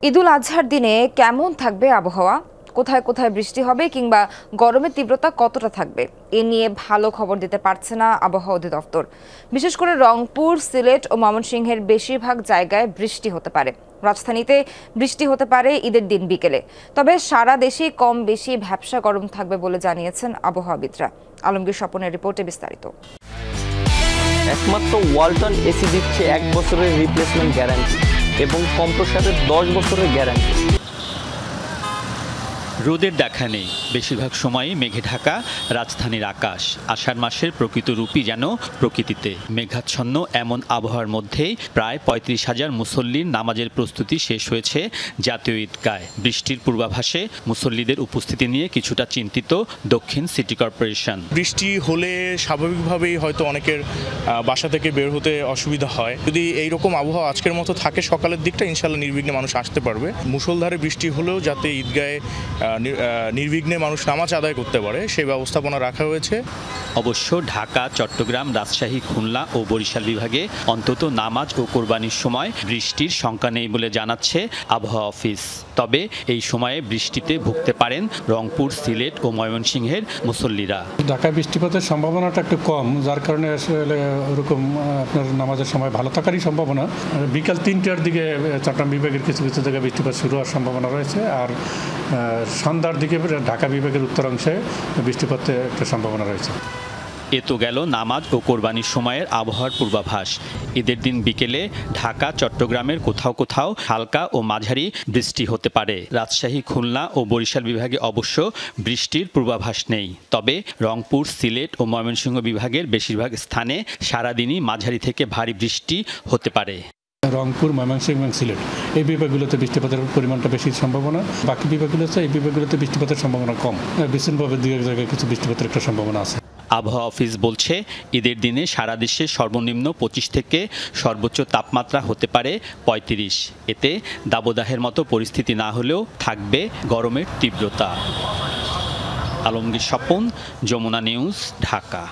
ঈদুল আজহার দিনে কেমন থাকবে আবহাওয়া, কোথায় কোথায় বৃষ্টি হবে কিংবা গরমের তীব্রতা কতটা থাকবে এ নিয়ে ভালো খবর দিতে পারছে না আবহাওয়া অধিদপ্তর। বিশেষ করে রংপুর, সিলেট ও ময়মনসিংহের বেশিরভাগ জায়গায় বৃষ্টি হতে পারে। রাজধানীতে বৃষ্টি হতে পারে ঈদের দিন বিকেলে। তবে সারা দেশে কম বেশি ভ্যাপসা গরম থাকবে বলে জানিয়েছেন আবহাওয়াবিদরা। আলমগীর স্বপনের রিপোর্টে বিস্তারিত। একমাত্র ওয়ালটন এসি দিচ্ছে 1 বছরের রিপ্লেসমেন্ট গ্যারান্টি এবং কম্প্রেসারের 10 বছরের গ্যারান্টি। রোদের দেখা নেই, বেশিরভাগ সময়ই মেঘে ঢাকা রাজধানীর আকাশ। আষাঢ় মাসের প্রকৃত রূপই যেন প্রকৃতিতে। মেঘাচ্ছন্ন এমন আবহাওয়ার মধ্যেই প্রায় 35,000 মুসল্লির নামাজের প্রস্তুতি শেষ হয়েছে জাতীয় ঈদগায়। বৃষ্টির পূর্বাভাসে মুসল্লিদের উপস্থিতি নিয়ে কিছুটা চিন্তিত দক্ষিণ সিটি কর্পোরেশন। বৃষ্টি হলে স্বাভাবিকভাবেই হয়তো অনেকের বাসা থেকে বের হতে অসুবিধা হয়। যদি এইরকম আবহাওয়া আজকের মতো থাকে সকালের দিকটা, ইনশাল্লাহ নির্বিঘ্নে মানুষ আসতে পারবে। মুষলধারে বৃষ্টি হলেও যাতে ঈদগায়ে নির্বিঘ্নে মানুষ নামাজ আদায় করতে পারে সেই ব্যবস্থাপনা রাখা হয়েছে। অবশ্য ঢাকা, চট্টগ্রাম, রাজশাহী, খুলনা ও বরিশাল বিভাগে অন্তত নামাজ ও কোরবানির সময় বৃষ্টির শঙ্কা নেই বলে জানাচ্ছে আবহাওয়া অফিস। তবে এই সময়ে বৃষ্টিতে ভুগতে পারেন রংপুর, সিলেট ও ময়মনসিংহের মুসল্লিরা। ঢাকায় বৃষ্টিপাতের সম্ভাবনাটা একটু কম, যার কারণে আসলে ওরকম আপনার নামাজের সময় ভালো থাকারই সম্ভাবনা। বিকাল 3টার দিকে চট্টগ্রাম বিভাগের কিছু কিছু জায়গায় বৃষ্টিপাত শুরু হওয়ার সম্ভাবনা রয়েছে। আর সন্ধ্যার দিকে ঢাকা বিভাগের উত্তরাংশে বৃষ্টিপাতের একটা সম্ভাবনা রয়েছে। এ তো গেল নামাজ ও কোরবানির সময়ের আবহাওয়ার পূর্বাভাস। ঈদের দিন বিকেলে ঢাকা, চট্টগ্রামের কোথাও কোথাও হালকা ও মাঝারি বৃষ্টি হতে পারে। রাজশাহী, খুলনা ও বরিশাল বিভাগে অবশ্য বৃষ্টির পূর্বাভাস নেই। তবে রংপুর, সিলেট ও ময়মনসিংহ বিভাগের বেশিরভাগ স্থানে সারাদিনই মাঝারি থেকে ভারী বৃষ্টি হতে পারে। রংপুর, ময়মনসিংহ এবং সিলেট এই বিভাগগুলোতে বৃষ্টিপাতের পরিমাণটা বেশি সম্ভাবনা। বাকি বিভাগগুলো আছে, এই বিভাগগুলোতে বৃষ্টিপাতের সম্ভাবনা কম। বিচ্ছিন্নভাবে দুই এক জায়গায় কিছু বৃষ্টিপাতের একটা সম্ভাবনা আছে। আবহাওয়া অফিস বলছে, ঈদের দিনে সারা দেশে সর্বনিম্ন 25 থেকে সর্বোচ্চ তাপমাত্রা হতে পারে 35। এতে দাবদাহের মতো পরিস্থিতি না হলেও থাকবে গরমের তীব্রতা। আলমগীর স্বপন, যমুনা নিউজ, ঢাকা।